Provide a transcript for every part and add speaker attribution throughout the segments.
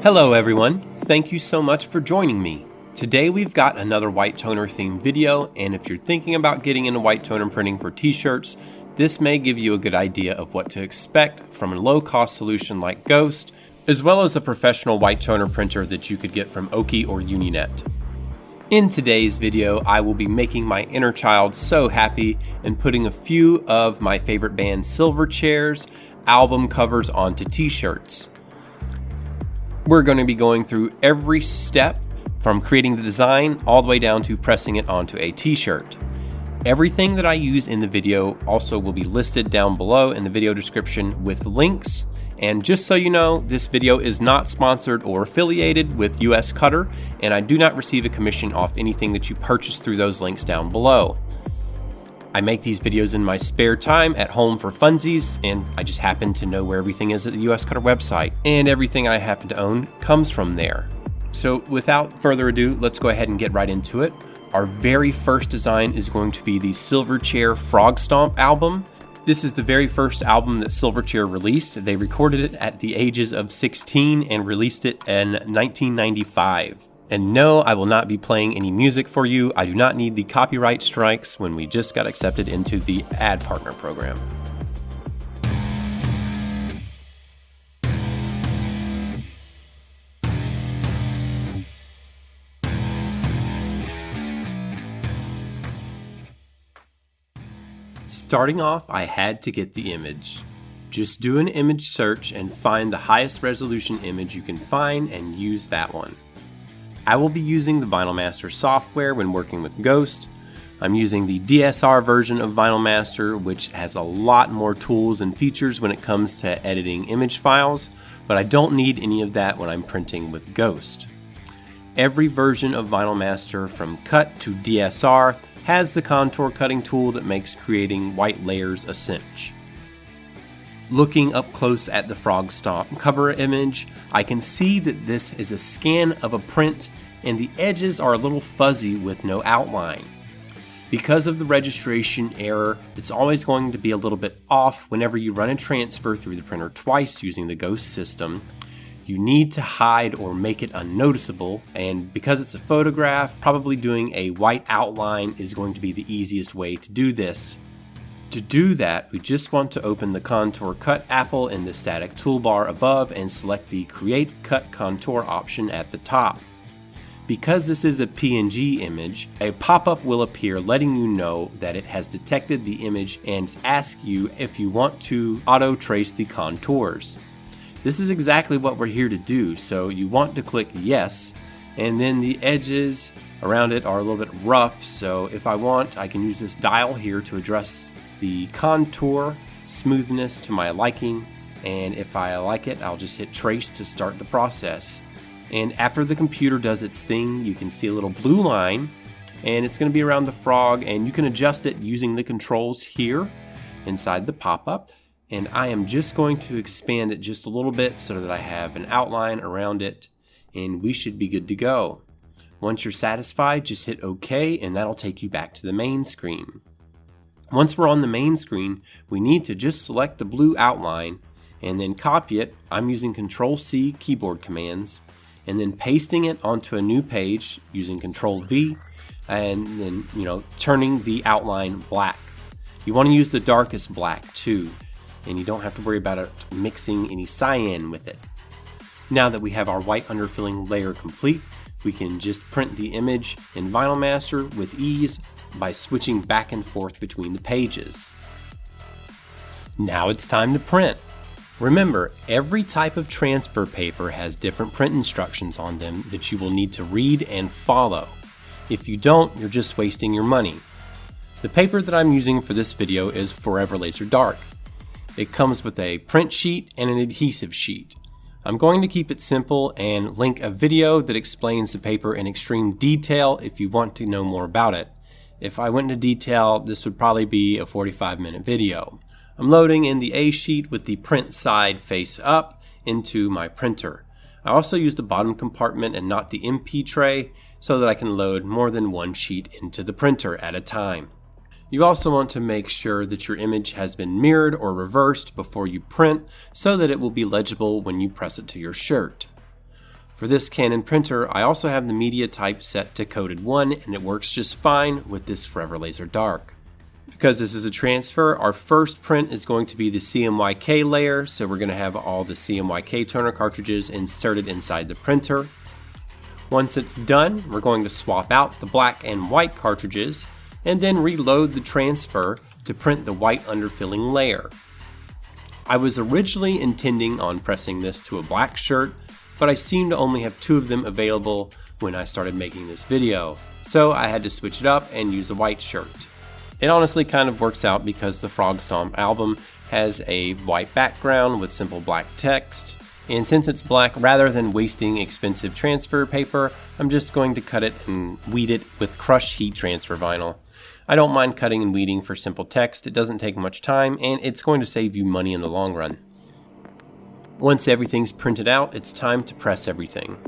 Speaker 1: Hello everyone, thank you so much for joining me. Today we've got another white toner themed video, and if you're thinking about getting into white toner printing for t-shirts, this may give you a good idea of what to expect from a low-cost solution like Ghost, as well as a professional white toner printer that you could get from Oki or Uninet. In today's video, I will be making my inner child so happy and putting a few of my favorite band Silverchair's album covers onto t-shirts. We're going to be going through every step from creating the design all the way down to pressing it onto a t-shirt. Everything that I use in the video also will be listed down below in the video description with links. And just so you know, this video is not sponsored or affiliated with US Cutter, and I do not receive a commission off anything that you purchase through those links down below. I make these videos in my spare time at home for funsies, and I just happen to know where everything is at the US Cutter website, and everything I happen to own comes from there. So without further ado, let's go ahead and get right into it. Our very first design is going to be the Silverchair Frog Stomp album. This is the very first album that Silverchair released. They recorded it at the ages of 16 and released it in 1995. And no, I will not be playing any music for you. I do not need the copyright strikes when we just got accepted into the ad partner program. Starting off, I had to get the image. Just do an image search and find the highest resolution image you can find and use that one. I will be using the Vinyl Master software when working with Ghost. I'm using the DSR version of Vinyl Master, which has a lot more tools and features when it comes to editing image files, but I don't need any of that when I'm printing with Ghost. Every version of Vinyl Master from Cut to DSR has the contour cutting tool that makes creating white layers a cinch. Looking up close at the Frog Stomp cover image, I can see that this is a scan of a print and the edges are a little fuzzy with no outline. Because of the registration error, it's always going to be a little bit off whenever you run a transfer through the printer twice using the Ghost system. You need to hide or make it unnoticeable, and because it's a photograph, probably doing a white outline is going to be the easiest way to do this. To do that, we just want to open the Contour Cut apple in the static toolbar above and select the Create Cut Contour option at the top. Because this is a PNG image, a pop-up will appear letting you know that it has detected the image and ask you if you want to auto-trace the contours. This is exactly what we're here to do, so you want to click Yes, and then the edges around it are a little bit rough, so if I want, I can use this dial here to adjust the contour smoothness to my liking, and if I like it, I'll just hit trace to start the process. And after the computer does its thing, you can see a little blue line, and it's going to be around the frog, and you can adjust it using the controls here inside the pop-up. And I am just going to expand it just a little bit so that I have an outline around it, and we should be good to go. Once you're satisfied, just hit OK, and that'll take you back to the main screen. Once we're on the main screen, we need to just select the blue outline and then copy it. I'm using Control-C keyboard commands, and then pasting it onto a new page using Control-V, and then, turning the outline black. You want to use the darkest black too, and you don't have to worry about it mixing any cyan with it. Now that we have our white underfilling layer complete, we can just print the image in Vinyl Master with ease by switching back and forth between the pages. Now it's time to print. Remember, every type of transfer paper has different print instructions on them that you will need to read and follow. If you don't, you're just wasting your money. The paper that I'm using for this video is Forever Laser Dark. It comes with a print sheet and an adhesive sheet. I'm going to keep it simple and link a video that explains the paper in extreme detail if you want to know more about it. If I went into detail, this would probably be a 45-minute video. I'm loading in the A sheet with the print side face up into my printer. I also use the bottom compartment and not the MP tray so that I can load more than one sheet into the printer at a time. You also want to make sure that your image has been mirrored or reversed before you print so that it will be legible when you press it to your shirt. For this Canon printer, I also have the media type set to coded 1, and it works just fine with this Forever Laser Dark. Because this is a transfer, our first print is going to be the CMYK layer, so we're going to have all the CMYK toner cartridges inserted inside the printer. Once it's done, we're going to swap out the black and white cartridges, and then reload the transfer to print the white underfilling layer. I was originally intending on pressing this to a black shirt, but I seem to only have 2 of them available when I started making this video, so I had to switch it up and use a white shirt. It honestly kind of works out because the Frog Stomp album has a white background with simple black text, and since it's black, rather than wasting expensive transfer paper, I'm just going to cut it and weed it with crushed heat transfer vinyl. I don't mind cutting and weeding for simple text, it doesn't take much time, and it's going to save you money in the long run. Once everything's printed out, it's time to press everything.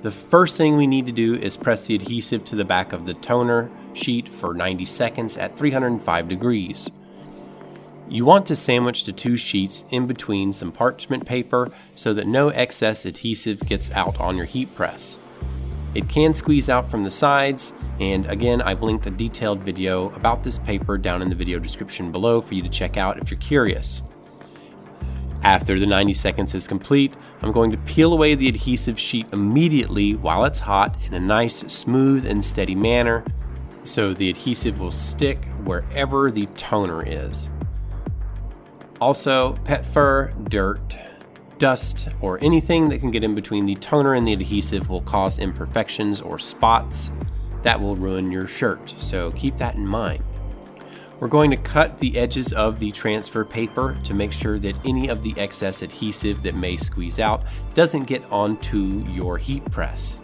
Speaker 1: The first thing we need to do is press the adhesive to the back of the toner sheet for 90 seconds at 305 degrees. You want to sandwich the 2 sheets in between some parchment paper so that no excess adhesive gets out on your heat press. It can squeeze out from the sides, and again, I've linked a detailed video about this paper down in the video description below for you to check out if you're curious. After the 90 seconds is complete, I'm going to peel away the adhesive sheet immediately while it's hot in a nice, smooth, and steady manner, so the adhesive will stick wherever the toner is. Also, pet fur, dirt, dust, or anything that can get in between the toner and the adhesive will cause imperfections or spots that will ruin your shirt, so keep that in mind. We're going to cut the edges of the transfer paper to make sure that any of the excess adhesive that may squeeze out doesn't get onto your heat press.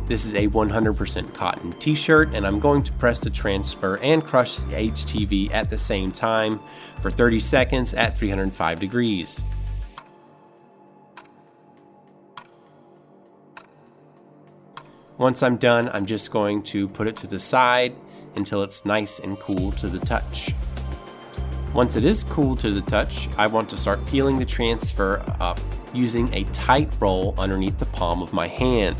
Speaker 1: This is a 100% cotton t-shirt, and I'm going to press the transfer and crush the HTV at the same time for 30 seconds at 305 degrees. Once I'm done, I'm just going to put it to the side until it's nice and cool to the touch. Once it is cool to the touch, I want to start peeling the transfer up using a tight roll underneath the palm of my hand.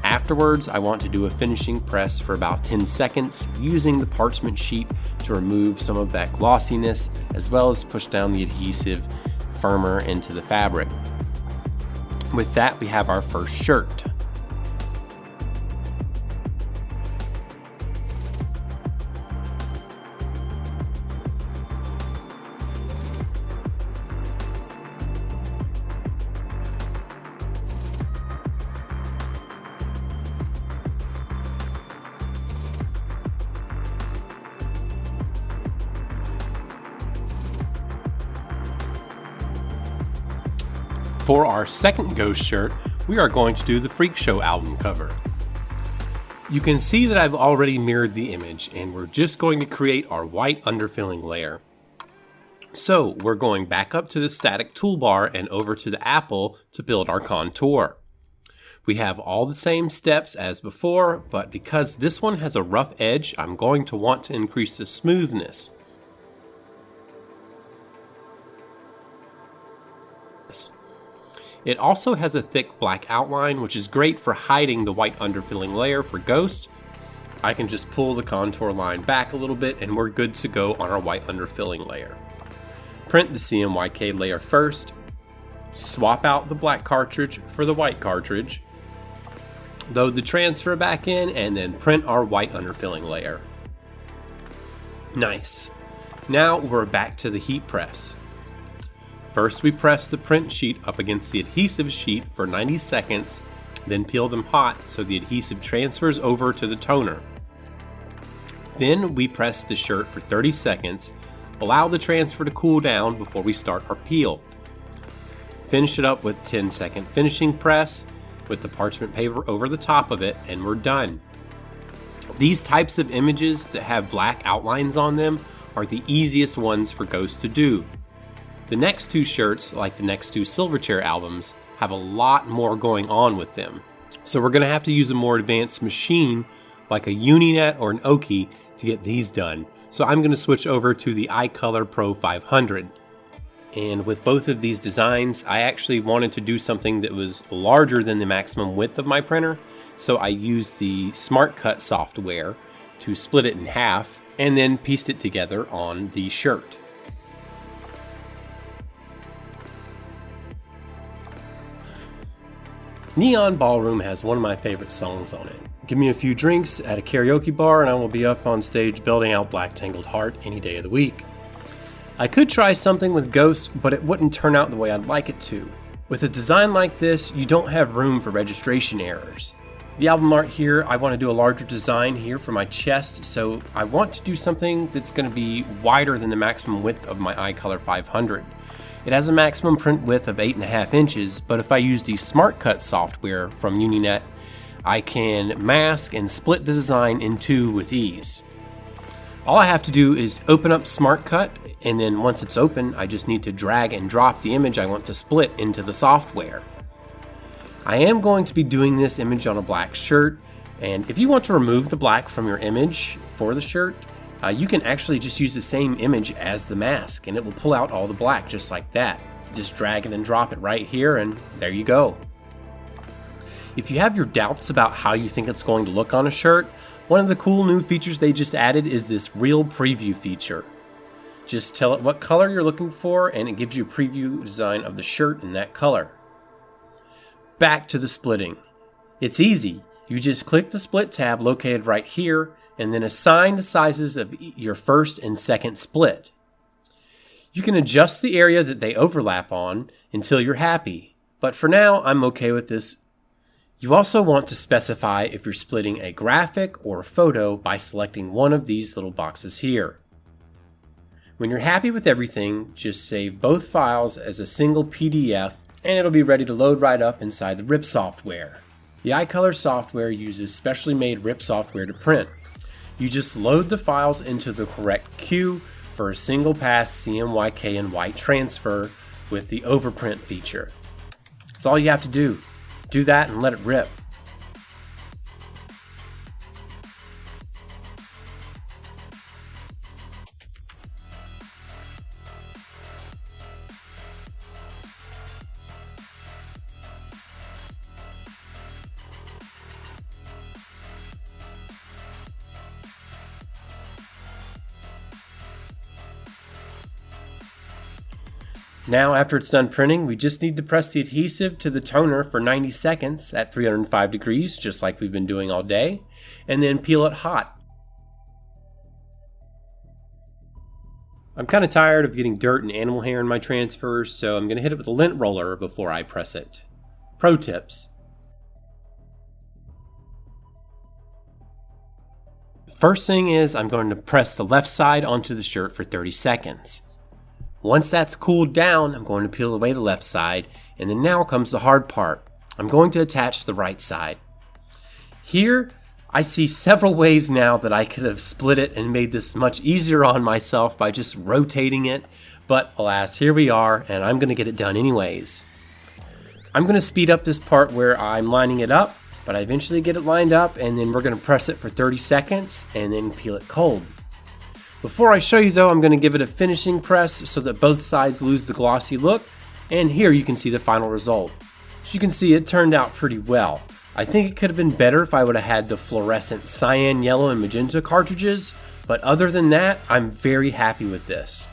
Speaker 1: Afterwards, I want to do a finishing press for about 10 seconds using the parchment sheet to remove some of that glossiness, as well as push down the adhesive firmer into the fabric. With that, we have our first shirt. For our second ghost shirt, we are going to do the Freak Show album cover. You can see that I've already mirrored the image, and we're just going to create our white underfilling layer. So we're going back up to the static toolbar and over to the apple to build our contour. We have all the same steps as before, but because this one has a rough edge, I'm going to want to increase the smoothness. It also has a thick black outline, which is great for hiding the white underfilling layer for Ghost. I can just pull the contour line back a little bit and we're good to go on our white underfilling layer. Print the CMYK layer first, swap out the black cartridge for the white cartridge, load the transfer back in, and then print our white underfilling layer. Nice. Now we're back to the heat press. First, we press the print sheet up against the adhesive sheet for 90 seconds, then peel them hot so the adhesive transfers over to the toner. Then we press the shirt for 30 seconds, allow the transfer to cool down before we start our peel. Finish it up with 10-second finishing press with the parchment paper over the top of it, and we're done. These types of images that have black outlines on them are the easiest ones for Ghost to do. The next 2 shirts, like the next 2 Silverchair albums, have a lot more going on with them. So we're going to have to use a more advanced machine like a Uninet or an Oki to get these done. So I'm going to switch over to the iColor Pro 500. and with both of these designs, I actually wanted to do something that was larger than the maximum width of my printer, so I used the Smart Cut software to split it in half and then pieced it together on the shirt. Neon Ballroom has one of my favorite songs on it. Give me a few drinks at a karaoke bar and I will be up on stage belting out Black Tangled Heart any day of the week. I could try something with Ghost, but it wouldn't turn out the way I'd like it to. With a design like this, you don't have room for registration errors. The album art here, I want to do a larger design here for my chest, so I want to do something that's going to be wider than the maximum width of my iColor 500. It has a maximum print width of 8.5 inches, but if I use the Smart Cut software from Uninet, I can mask and split the design in two with ease. All I have to do is open up Smart Cut, and then once it's open, I just need to drag and drop the image I want to split into the software. I am going to be doing this image on a black shirt, and if you want to remove the black from your image for the shirt, you can actually just use the same image as the mask, and it will pull out all the black just like that. Just drag it and drop it right here, and there you go. If you have your doubts about how you think it's going to look on a shirt, one of the cool new features they just added is this Real Preview feature. Just tell it what color you're looking for and it gives you a preview design of the shirt in that color. Back to the splitting. It's easy. You just click the split tab located right here and then assign the sizes of your first and second split. You can adjust the area that they overlap on until you're happy, but for now I'm okay with this. You also want to specify if you're splitting a graphic or a photo by selecting one of these little boxes here. When you're happy with everything, just save both files as a single PDF and it'll be ready to load right up inside the RIP software. The iColor software uses specially made RIP software to print. You just load the files into the correct queue for a single pass CMYK and white transfer with the overprint feature. That's all you have to do. Do that and let it rip. Now, after it's done printing, we just need to press the adhesive to the toner for 90 seconds at 305 degrees, just like we've been doing all day, and then peel it hot. I'm kind of tired of getting dirt and animal hair in my transfers, so I'm going to hit it with a lint roller before I press it. Pro tips. First thing is I'm going to press the left side onto the shirt for 30 seconds. Once that's cooled down, I'm going to peel away the left side, and then now comes the hard part. I'm going to attach the right side. Here, I see several ways now that I could have split it and made this much easier on myself by just rotating it, but alas, here we are, and I'm going to get it done anyways. I'm going to speed up this part where I'm lining it up, but I eventually get it lined up, and then we're going to press it for 30 seconds, and then peel it cold. Before I show you though, I'm going to give it a finishing press so that both sides lose the glossy look, and here you can see the final result. As you can see, it turned out pretty well. I think it could have been better if I would have had the fluorescent cyan, yellow, and magenta cartridges, but other than that, I'm very happy with this.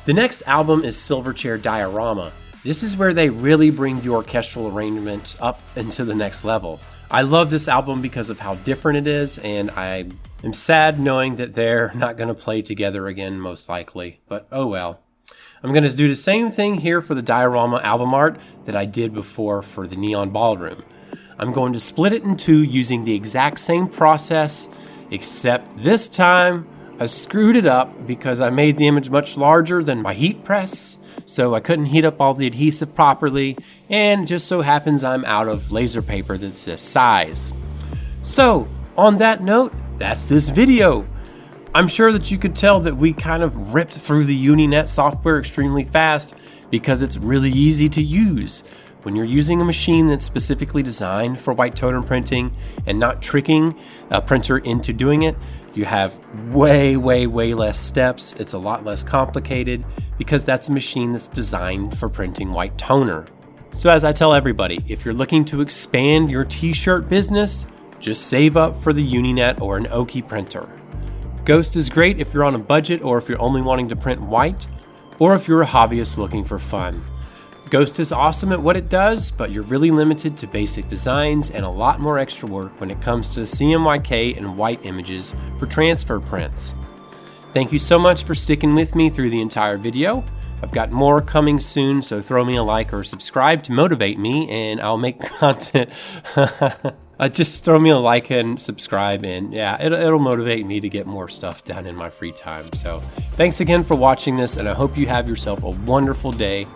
Speaker 1: The next album is Silverchair Diorama. This is where they really bring the orchestral arrangements up into the next level. I love this album because of how different it is, and I am sad knowing that they're not going to play together again, most likely, but oh well. I'm going to do the same thing here for the Diorama album art that I did before for the Neon Ballroom. I'm going to split it in two using the exact same process, except this time I screwed it up because I made the image much larger than my heat press, so I couldn't heat up all the adhesive properly, and just so happens I'm out of laser paper that's this size. So, on that note, that's this video. I'm sure that you could tell that we kind of ripped through the Uninet software extremely fast because it's really easy to use. When you're using a machine that's specifically designed for white toner printing and not tricking a printer into doing it, You have way less steps. It's a lot less complicated because that's a machine that's designed for printing white toner. So as I tell everybody, if you're looking to expand your t-shirt business, just save up for the Uninet or an Oki printer. Ghost is great if you're on a budget or if you're only wanting to print white, or if you're a hobbyist looking for fun. Ghost is awesome at what it does, but you're really limited to basic designs and a lot more extra work when it comes to CMYK and white images for transfer prints. Thank you so much for sticking with me through the entire video. I've got more coming soon, so throw me a like or subscribe to motivate me and I'll make content. Just throw me a like and subscribe, and yeah, it'll motivate me to get more stuff done in my free time. So thanks again for watching this, and I hope you have yourself a wonderful day.